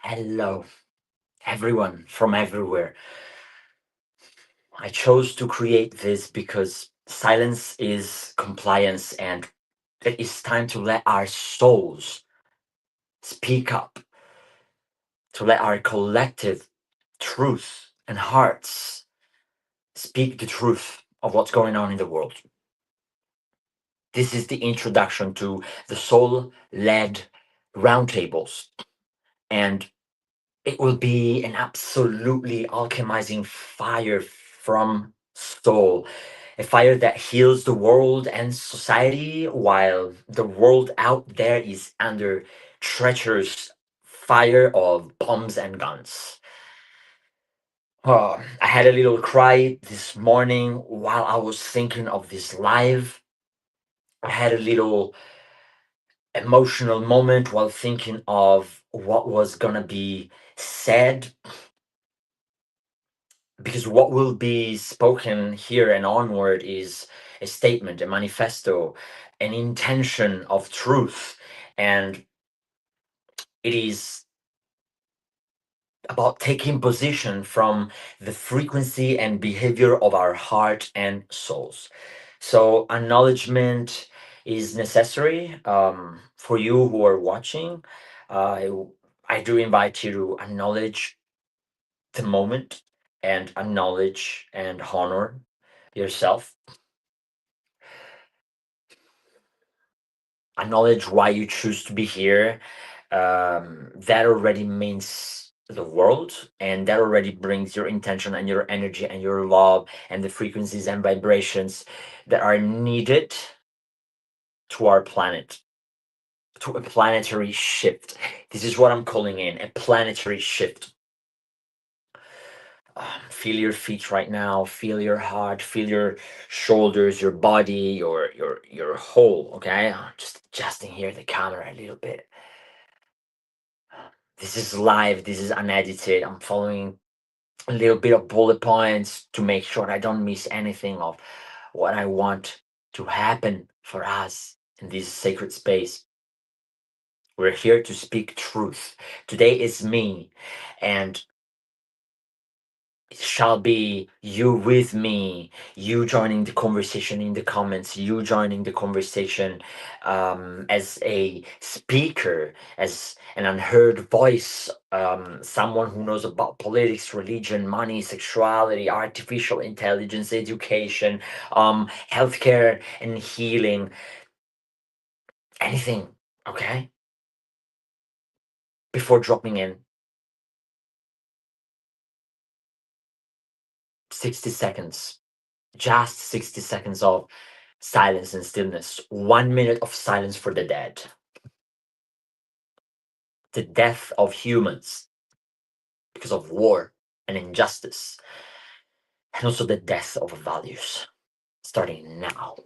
Hello, everyone from everywhere. I chose to create this because silence is compliance and it is time to let our souls speak up, to let our collective truth and hearts speak the truth of what's going on in the world. This is the introduction to the Soul-Led Roundtables, and it will be an absolutely alchemizing fire from soul, a fire that heals the world and society while the world out there is under treacherous fire of bombs and guns. I had a little cry this morning while I was thinking of this live. I had a little emotional moment while thinking of what was gonna be said, because what will be spoken here and onward is a statement, a manifesto, an intention of truth, and it is about taking position from the frequency and behavior of our heart and souls. So acknowledgement is necessary for you who are watching. uh, I do invite you to acknowledge the moment and acknowledge and honor yourself. Acknowledge why you choose to be here. That already means the world, and that already brings your intention and your energy and your love and the frequencies and vibrations that are needed to our planet, to a planetary shift. This is what I'm calling in a planetary shift. Feel your feet right now, feel your heart, feel your shoulders, your body, your whole. Okay, just adjusting here the camera a little bit. This is live, this is unedited. I'm following a little bit of bullet points to make sure I don't miss anything of what I want to happen for us in this sacred space. We're here to speak truth. Today is me, and it shall be you with me, you joining the conversation in the comments, you joining the conversation as a speaker, as an unheard voice, someone who knows about politics, religion, money, sexuality, artificial intelligence, education, healthcare, and healing. Anything, okay? Before dropping in 60 seconds, just 60 seconds of silence and stillness. 1 minute of silence for the dead. The death of humans because of war and injustice. And also the death of values. Starting now.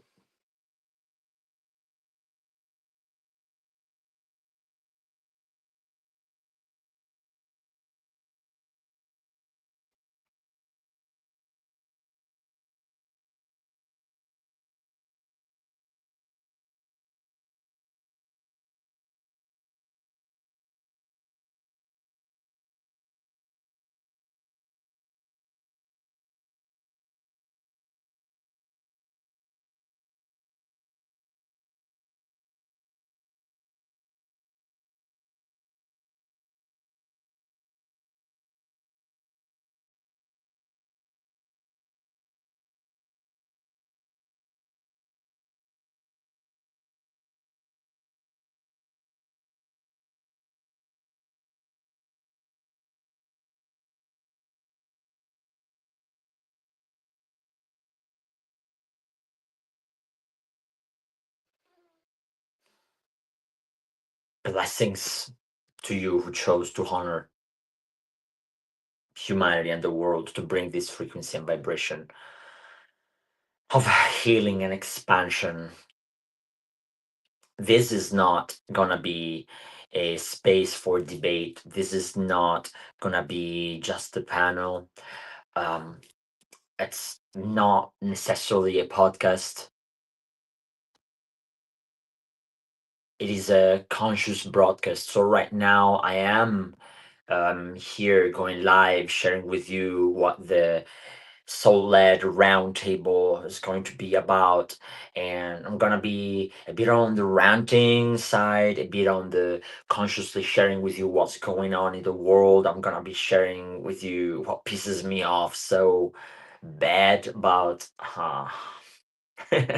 Blessings to you who chose to honor humanity and the world, to bring this frequency and vibration of healing and expansion. This is not gonna be a space for debate. This is not gonna be just a panel. Um, it's not necessarily a podcast. It is a conscious broadcast. So right now I am here going live, sharing with you what the Soul-Led Roundtable is going to be about. And I'm gonna be a bit on the ranting side, a bit on the consciously sharing with you what's going on in the world. I'm gonna be sharing with you what pisses me off so bad about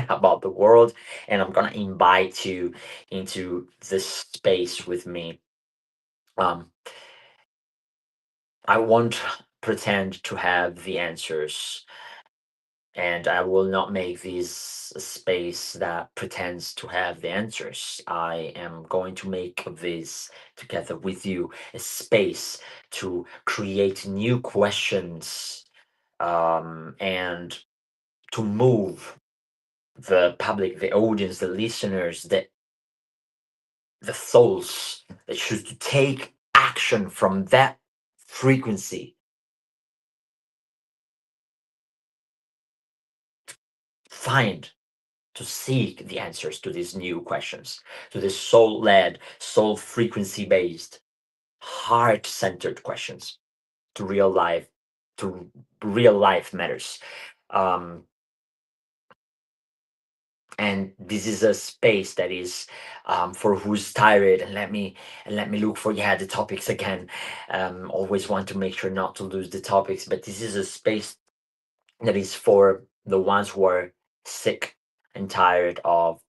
about the world, and I'm gonna invite you into this space with me. Um, I won't pretend to have the answers, and I will not make this a space that pretends to have the answers. I am going to make of this together with you a space to create new questions, and to move the public, the audience, the listeners, the souls that choose to take action from that frequency, find, to seek the answers to these new questions, to this soul-led, soul frequency based, heart centered questions, to real life, to real life matters. Um, and this is a space that is, for who's tired, and let me look for, yeah, the topics again. Always want to make sure not to lose the topics, but this is a space that is for the ones who are sick and tired of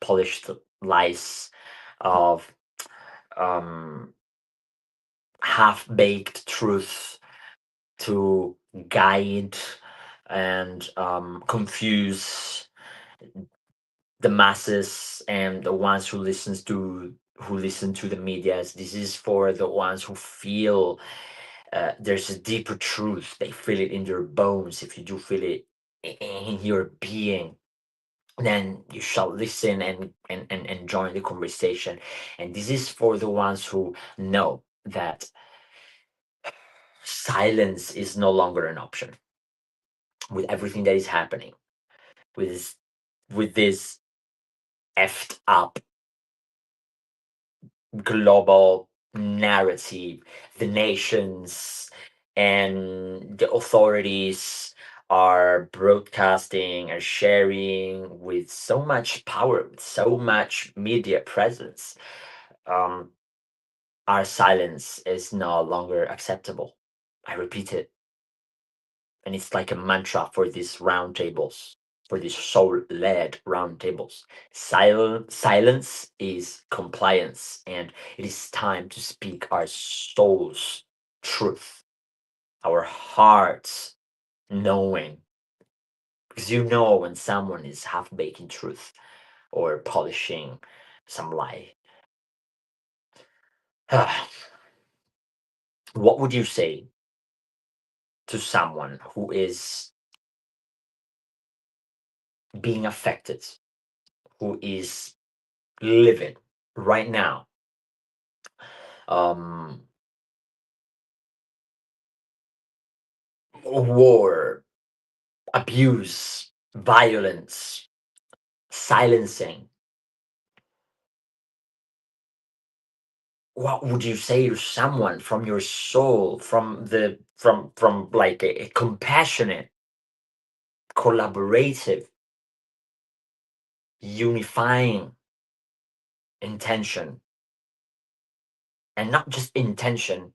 polished lies, of um, half-baked truth to guide and confuse the masses and the ones who listen to the medias. This is for the ones who feel there's a deeper truth. They feel it in their bones. If you do feel it in your being, then you shall listen and join the conversation. And this is for the ones who know that silence is no longer an option with everything that is happening, with this effed up global narrative. The nations and the authorities are broadcasting and sharing with so much power, with so much media presence. Um, our silence is no longer acceptable. I repeat it, and it's like a mantra for these roundtables, for these soul-led roundtables. Silence is compliance, and it is time to speak our soul's truth, our heart's knowing. Because you know when someone is half baking truth or polishing some lie. What would you say to someone who is being affected, who is living right now, um, war, abuse, violence, silencing? What would you say to someone from your soul, from like a compassionate, collaborative, unifying intention, and not just intention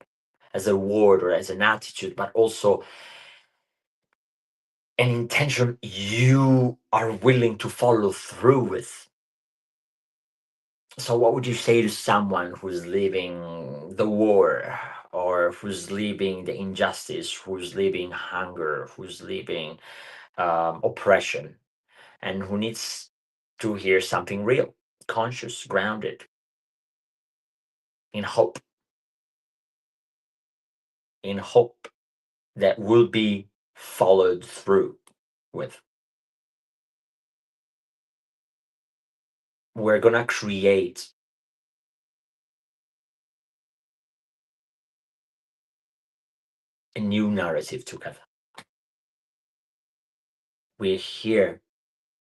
as a word or as an attitude, but also an intention you are willing to follow through with? So, what would you say to someone who's living the war, or who's living the injustice, who's living hunger, who's living oppression, and who needs to hear something real, conscious, grounded, in hope, in hope that will be followed through with? We're gonna create a new narrative together. We're here.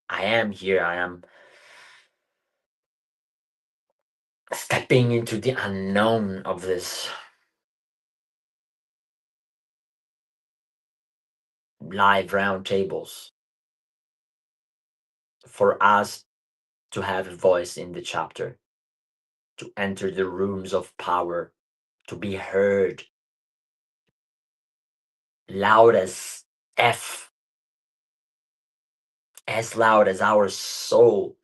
I am here. I am stepping into the unknown of this. live roundtables for us to have a voice in the chapter, to enter the rooms of power, to be heard loud as F, as loud as our soul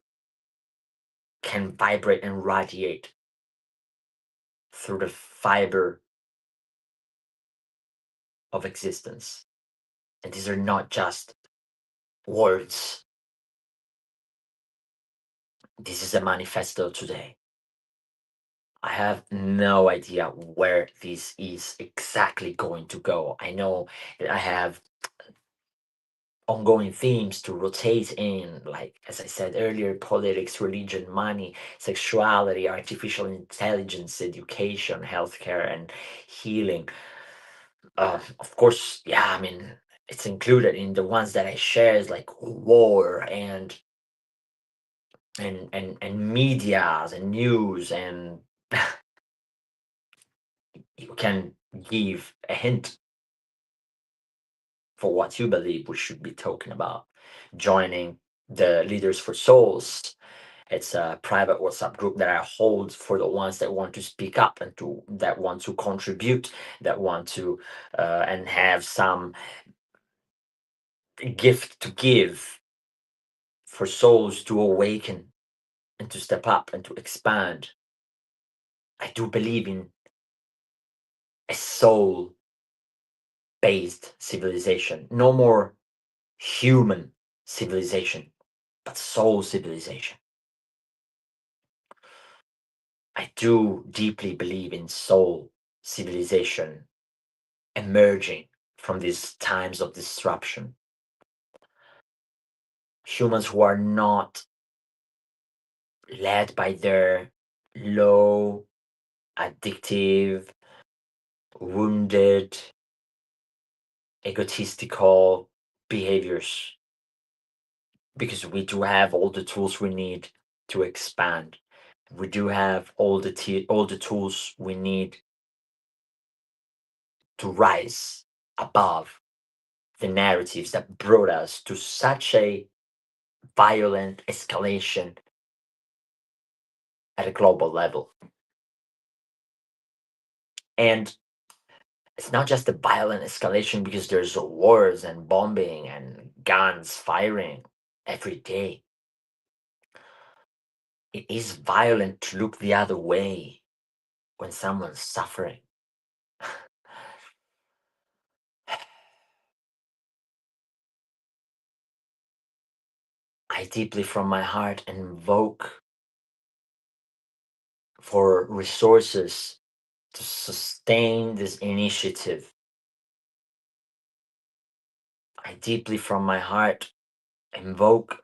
can vibrate and radiate through the fiber of existence. And these are not just words, this is a manifesto today. I have no idea where this is exactly going to go. I know that I have ongoing themes to rotate in, like, as I said earlier, politics, religion, money, sexuality, artificial intelligence, education, healthcare, and healing. Of course, yeah, I mean, it's included in the ones that I shared, like war and medias and news, and you can give a hint for what you believe we should be talking about. Joining the Leaders for Souls. It's a private WhatsApp group that I hold for the ones that want to speak up and to that want to contribute, that want to and have some gift to give for souls to awaken and to step up and to expand. I do believe in a soul based civilization. No more human civilization, but soul civilization. I do deeply believe in soul civilization emerging from these times of disruption. Humans who are not led by their low, addictive, wounded, egotistical behaviors, because we do have all the tools we need to expand. We do have all the tools we need to rise above the narratives that brought us to such a violent escalation at a global level. And it's not just a violent escalation because there's wars and bombing and guns firing every day. It is violent to look the other way when someone's suffering. I deeply from my heart invoke for resources to sustain this initiative. I deeply from my heart invoke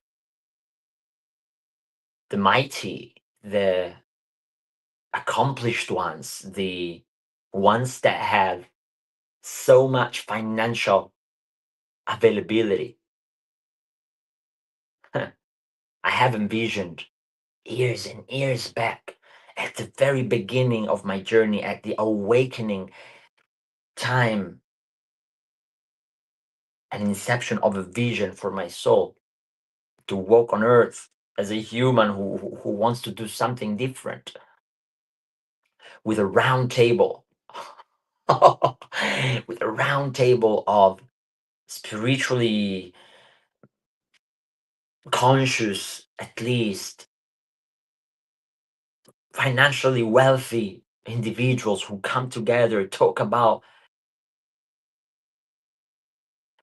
the mighty, the accomplished ones, the ones that have so much financial availability. I have envisioned years and years back at the very beginning of my journey, at the awakening time and inception of a vision for my soul to walk on earth as a human who wants to do something different with a round table. With a round table of spiritually conscious, at least financially wealthy individuals who come together, talk about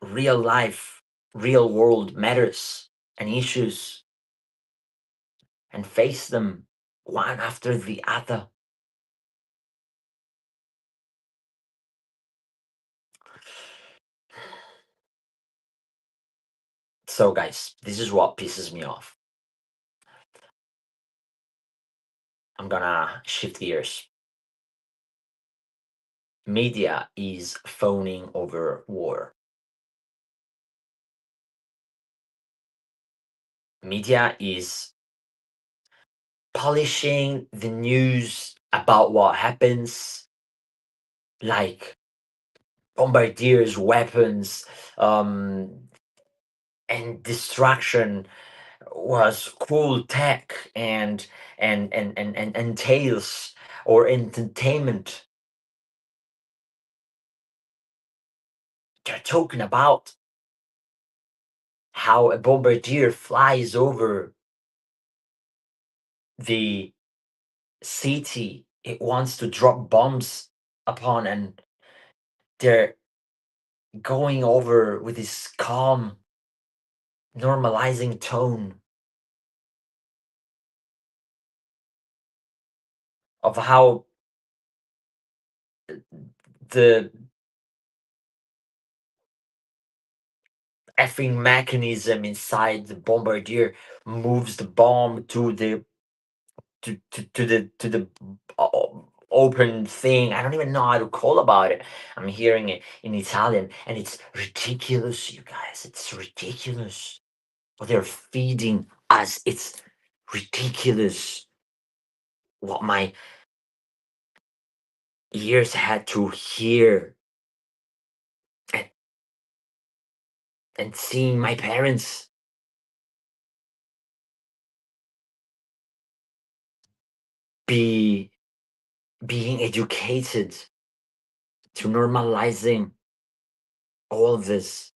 real life, real world matters and issues, and face them one after the other. So, guys, this is what pisses me off. I'm gonna shift gears. Media is phoning over war. Media is polishing the news about what happens like bombardiers, weapons, and destruction was cool tech and tales or entertainment. They're talking about how a bombardier flies over the city it wants to drop bombs upon, and they're going over with this calm, normalizing tone of how the effing mechanism inside the bombardier moves the bomb to the open thing. I don't even know how to call about it. I'm hearing it in Italian, and it's ridiculous, you guys. It's ridiculous what they're feeding us. It's ridiculous what my ears had to hear, and, and seeing my parents be being educated to normalizing all of this.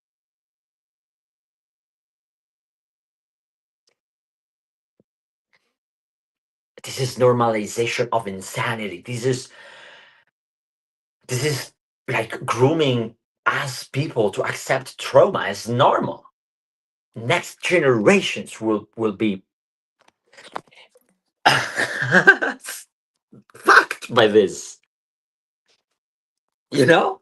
This is normalization of insanity. This is like grooming us people to accept trauma as normal. Next generations will be fucked by this, you know?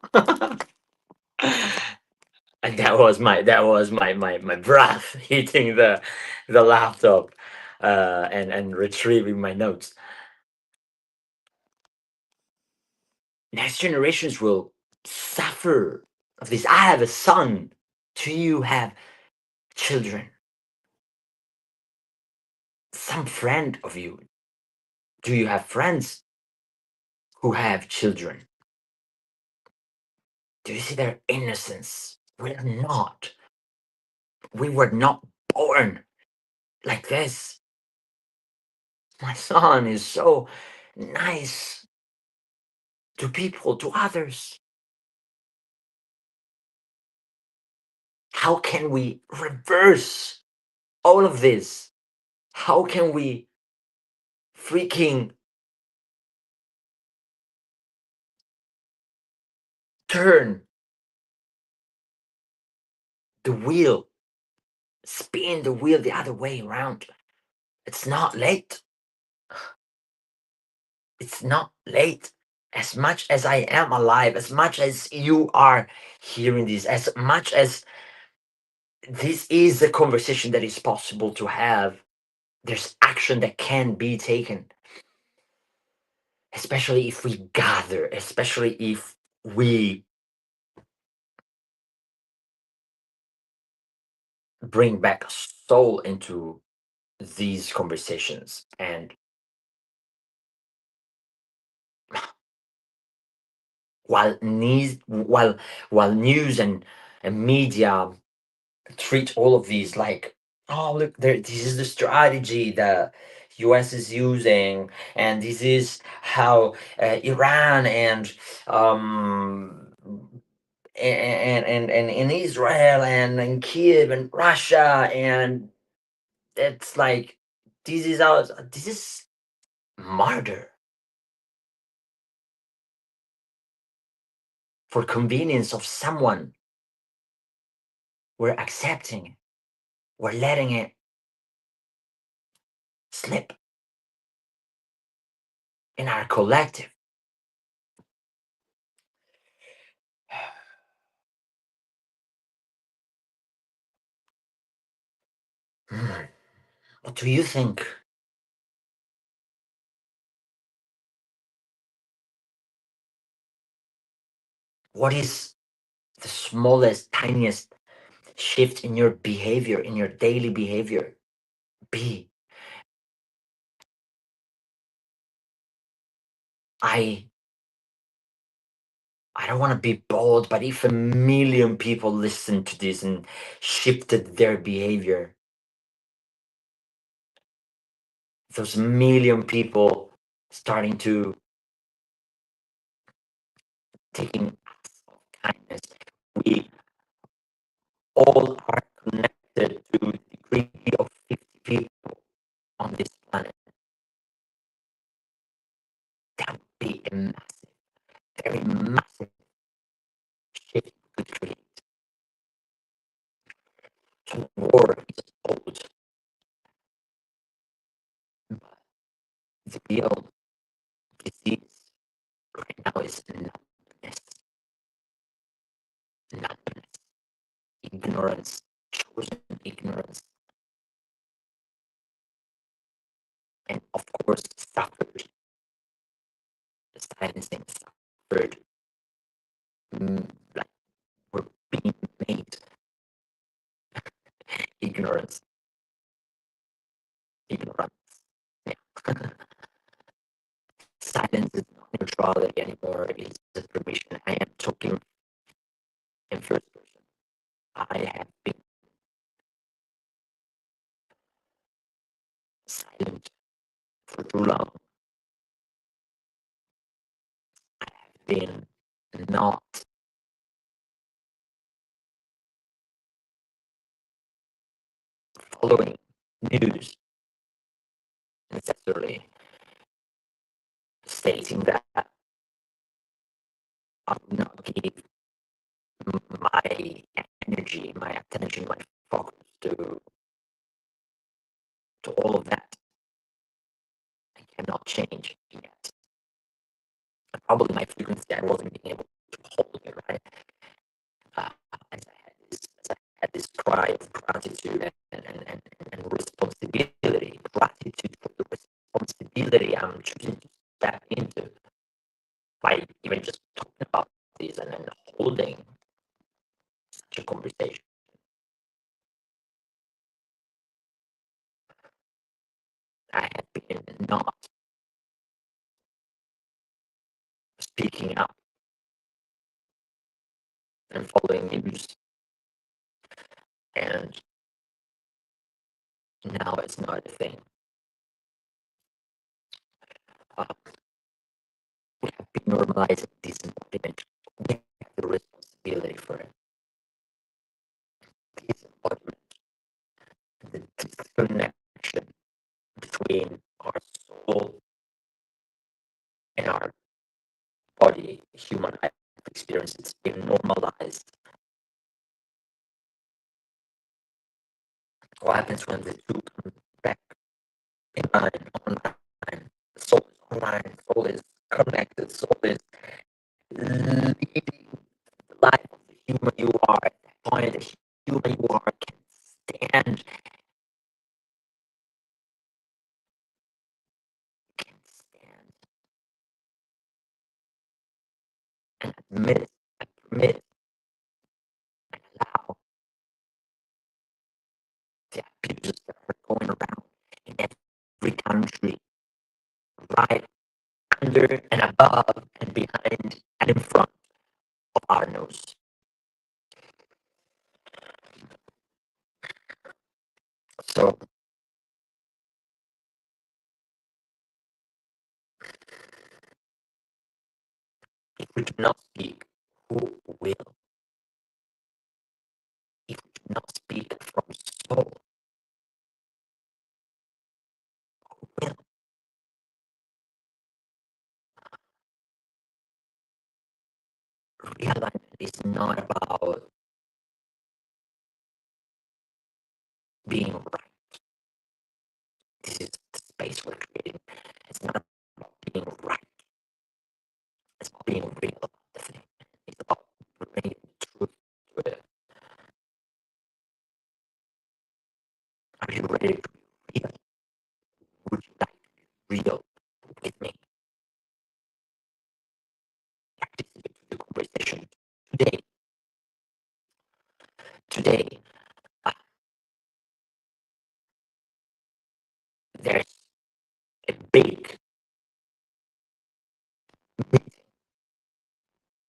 And that was my breath hitting the laptop, and retrieving my notes. Next generations will suffer of this. I have a son. Do you have children? Some friend of you. Do you have friends who have children? Do you see their innocence? We're not. We were not born like this. My son is so nice to people, to others. How can we reverse all of this? How can we freaking turn the wheel, spin the wheel the other way around? It's not late. It's not late. As much as I am alive, as much as you are hearing this, as much as this is a conversation that is possible to have, there's action that can be taken, especially if we gather, especially if we bring back soul into these conversations. And while news and media treat all of these like, oh look, there, this is the strategy the US is using, and this is how Iran um and in Israel and in Kiev and Russia, and it's like, this is murder for convenience of someone. We're accepting it. We're letting it slip in our collective. Hmm. What do you think? What is the smallest, tiniest shift in your behavior, in your daily behavior? Be. I I don't want to be bold, but if a million people listened to this and shifted their behavior, those million people starting to taking acts of kindness, we all are connected to the degree of 50 people on this planet. That would be a massive, very massive shift we could create. So war is old, but the real disease right now is numbness, numbness, ignorance, chosen ignorance, and of course suffered, silencing suffered, like we're being made ignorance, ignorance. Yeah. Silence is not neutrality anymore, it's a permission. I am talking in first person. I have been silent for too long. I have been not following news necessarily, stating that I will not give my energy, my attention, my focus to all of that. I cannot change yet. And probably my frequency, I wasn't being able to hold it, right? As I had this cry of gratitude and responsibility, gratitude for the responsibility I'm choosing to step into by even just talking about this and then holding such a conversation. I have been not speaking up and following news, and now it's not a thing. We have been normalizing this embodiment. We have the responsibility for it. This embodiment, the disconnection between our soul and our body, human life experience, it's been normalized. What happens when the two come back in line, online? The soul is online, soul is connected, soul is leading the life of the human you are. At that point, the human you are can stand, and admit and permit and allow the abuses that are going around in every country, right under and above and behind and in front of our nose. So if we do not speak, who will? If we do not speak from soul, who will? Realignment is not about being right. This is the space we're creating. It's not about being right. It's about being real about the thing. It's about bringing truth to it. Are you ready to be real? Would you like to be real with me? Participate in the conversation today. Today, there's a big meeting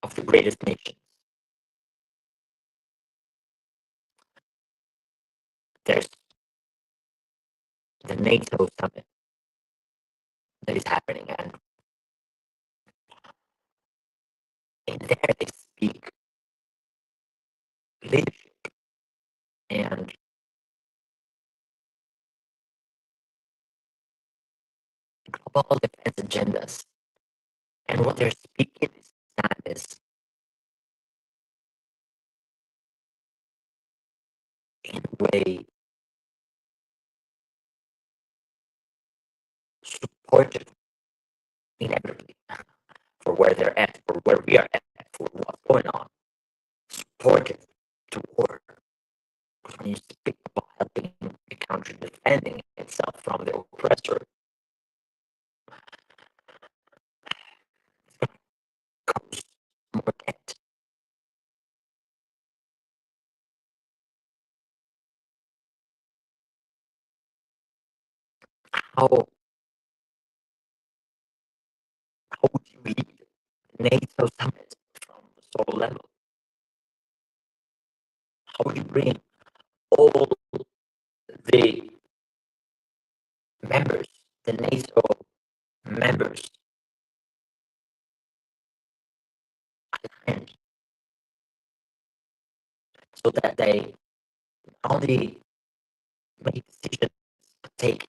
of the greatest nations. There's the NATO summit that is happening, and in there they speak leadership and global defense agendas. And what they're speaking this time is in a way supportive inevitably for where they're at, for where we are at, for what's going on, supportive to war. Because when you speak about helping a country defending itself from the oppressor, comes more debt. How would you lead NATO summit from the soul level? How would you bring all the members, the NATO members, and so that they not only make decisions, but take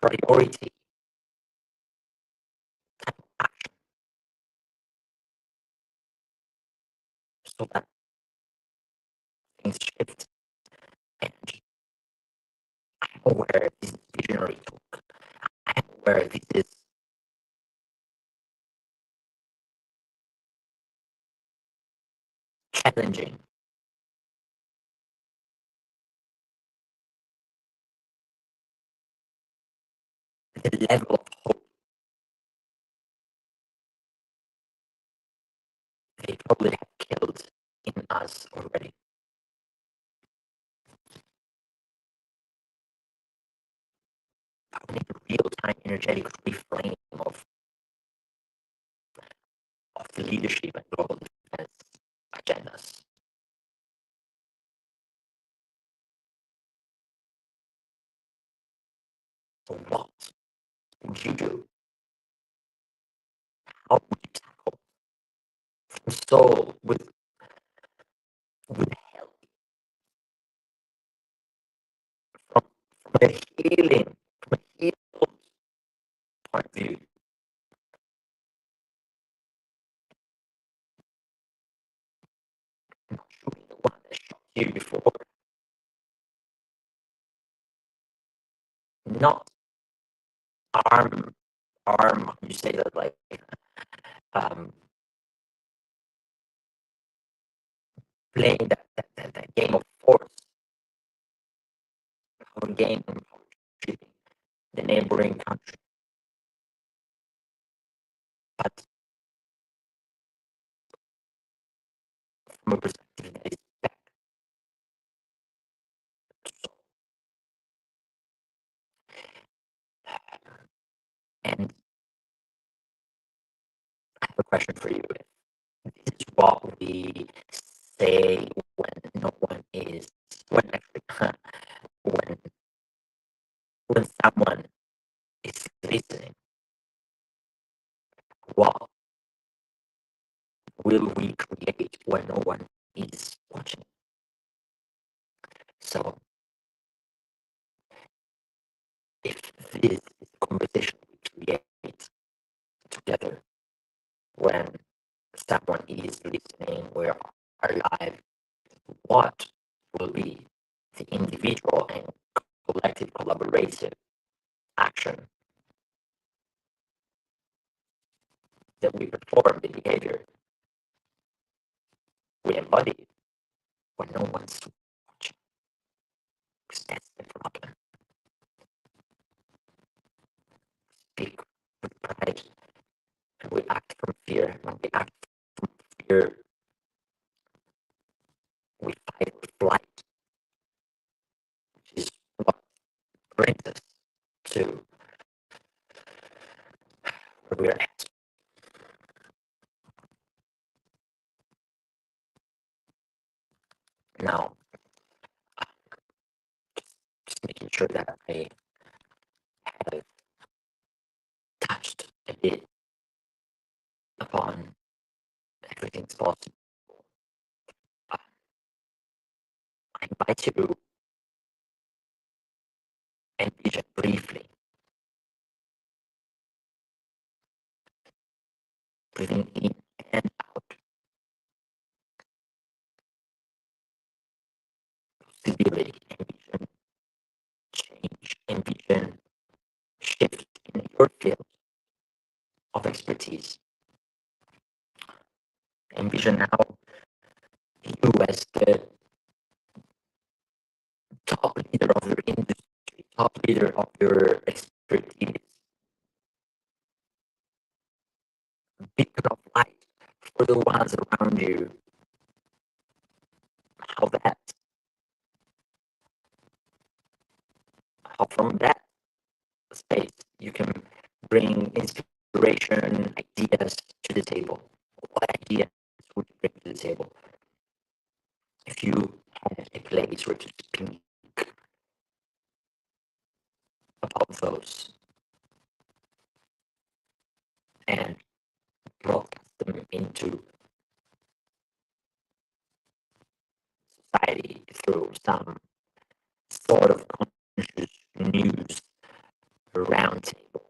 priority action, so that things shift. And I'm aware this is visionary talk. I'm aware this is challenging. The level of hope they probably have killed in us already. We need a real-time energetic reframe of the leadership and global defense agendas. So what would you do? How would you tackle from soul with help from a healing, from a healed point of view? Not shooting the one that shot you before, not arm, you say that like um, playing that game of force, or game of treating the neighboring country, but from a perspective that is back to soul. And I have a question for you. This is what we say when no one is, when actually, when when someone is listening. What will we create when no one is watching? So if this is a conversation we create together when someone is listening, we are alive, what will be the individual and collective collaborative action that we perform, the behavior we embody when no one's watching? Because that's the problem. Speak with pride and we act from fear. When we act from fear, we fight or flight, which is what brings us to Now, just making sure that I have touched a bit upon everything's possible. Uh, I invite you to envision briefly, breathing in and out, possibility, envision change, envision shift in your field of expertise. Envision now you as the top leader of your industry, top leader of your expertise, beacon of light for the ones around you. How that, how from that space you can bring inspiration, ideas to the table. What ideas would you bring to the table if you had a place where to speak about those and broadcast them into society through some sort of conscious news roundtable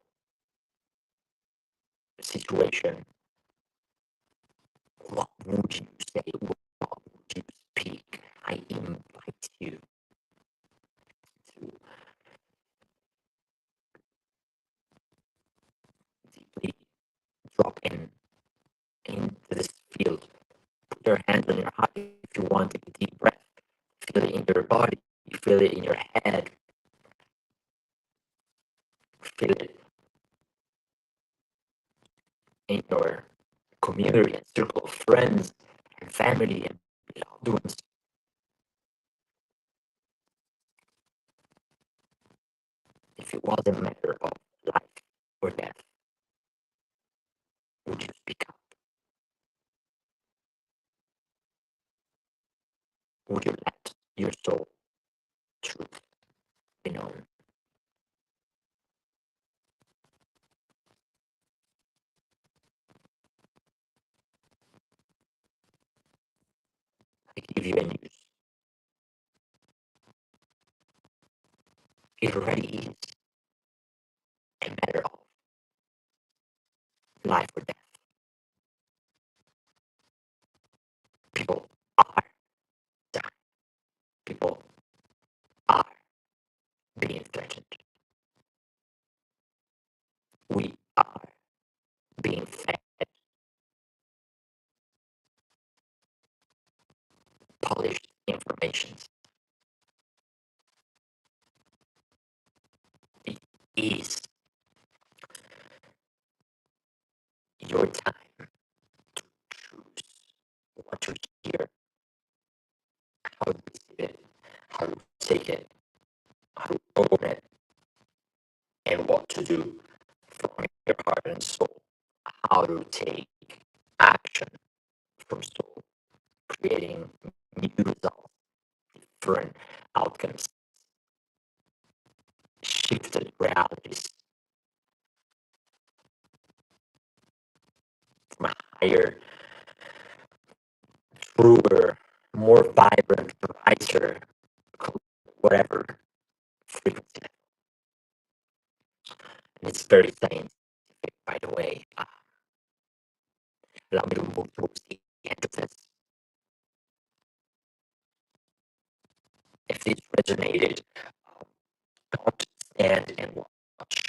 situation? What would you say? What would you speak? I invite you to deeply drop into this field. Put your hands on your heart if you want. Take a deep breath. Feel it in your body. You feel it in your head. Feel it in your community and circle of friends and family and loved ones. If it was a matter of life or death, would you speak up? Would you let your soul truth be known? I give you a news. It already is a matter of life or death. People are dying. People are being threatened. We are being fed polished information. It is your time to choose what to hear, how to receive it, how to take it, how to own it, and what to do from your heart and soul. How to take action from soul, creating new results, different outcomes, shifted realities from a higher, truer, more vibrant, brighter, whatever frequency. And it's very scientific, by the way. Allow me to move towards the end of this. If this resonated, don't stand and watch.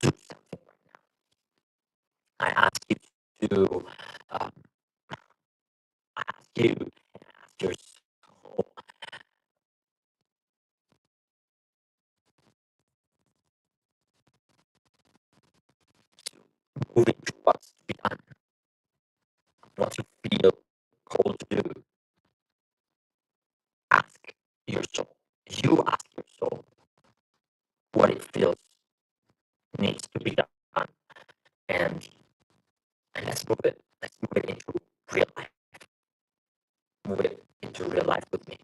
Do something right now. I ask you to, um, I ask you and ask your soul to move into what's to be done, what you feel called to do. Ask your soul. You ask your soul what it feels needs to be done, and let's move it. Let's move it into real life. Move it into real life with me.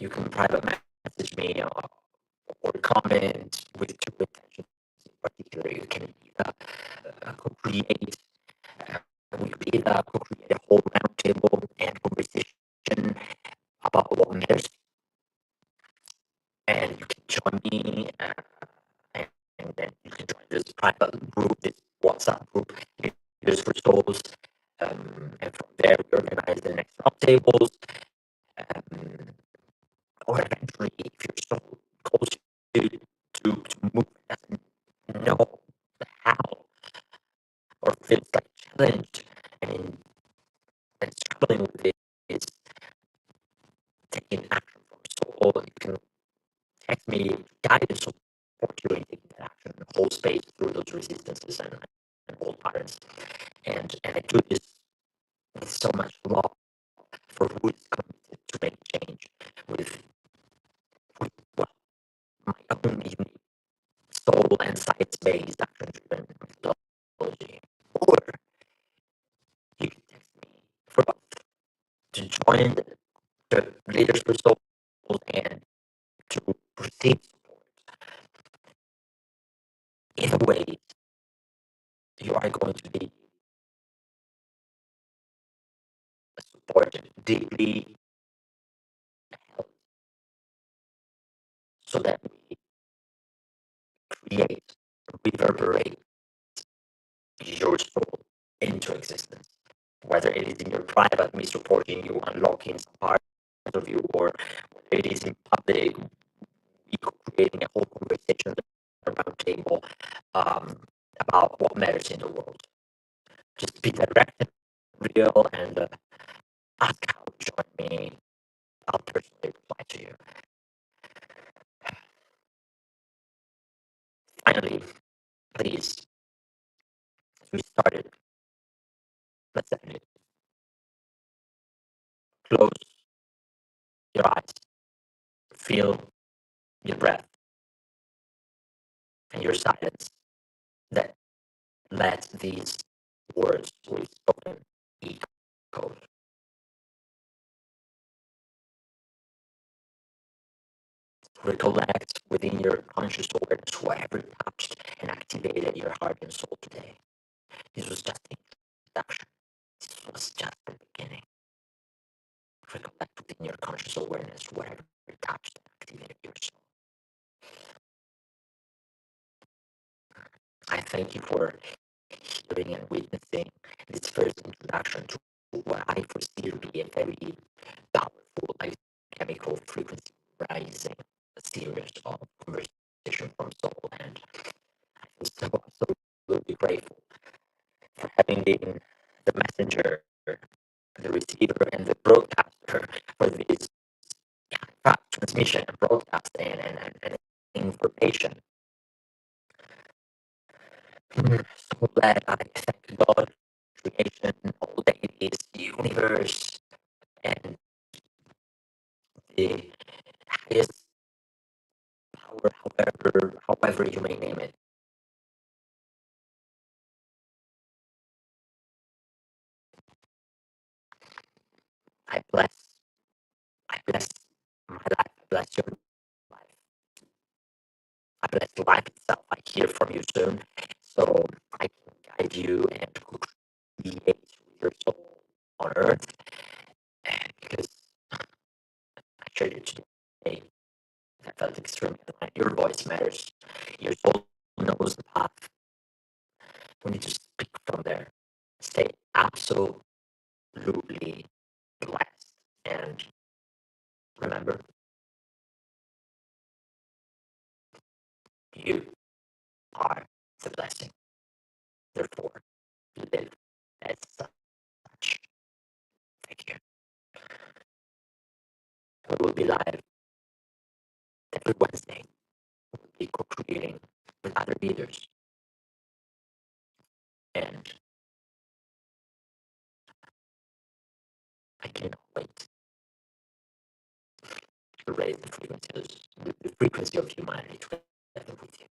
You can private message me or comment with two intentions in particular. You can either co-create, we could either co-create a whole roundtable and conversation about what matters, and you can join me, and, and then you can join this private group, this WhatsApp group, Leaders for Souls, and from there we organize the next roundtables, um, or eventually, if your soul calls you to move and doesn't know how, or feels like challenged and struggling with it, is taking action from soul. You can text me, guide and support you in taking that action, hold space through those resistances and old patterns. And I do this with so much love for who is committed to make change with well, my own unique soul and science-based action-driven methodology. Or you can text me for to join the Leaders for Soul and to receive support. Either way, you are going to be supported, deeply held, so that we create, reverberate your soul into existence. Whether it is in your private, me supporting you, unlocking some part of you, or whether it is in public, we creating a whole conversation around table about what matters in the world. Just be direct and real and ask how to join me. I'll personally reply to you. Finally, please, as we started, let's end it. Close your eyes, feel your breath and your silence. That let these words we've spoken echo. Recollect within your conscious awareness whatever touched and activated your heart and soul today. This was just the introduction. This was just the beginning. Recollect within your conscious awareness whatever touched and activated your soul. I thank you for hearing and witnessing this first introduction to what I foresee to be a very powerful chemical frequency rising series of conversation from soul, and I feel so absolutely grateful for having been the messenger, the receiver, and the broadcaster for this transmission and broadcast and information. So glad I thank God, creation, all deities, the universe, and the highest power, however you may name it. I bless, I bless my life, I bless your life, I bless life itself. I hear from you soon, so I can guide you and create with your soul on earth, because I shared it today. I felt extremely aligned. Your voice matters. Your soul knows the path. We need to speak from there. Stay absolutely blessed. And remember, you are the blessing. Therefore, live as such. Thank you. We will be live every Wednesday. We'll be co-creating with other leaders. And I cannot wait to raise the frequency of humanity together with you.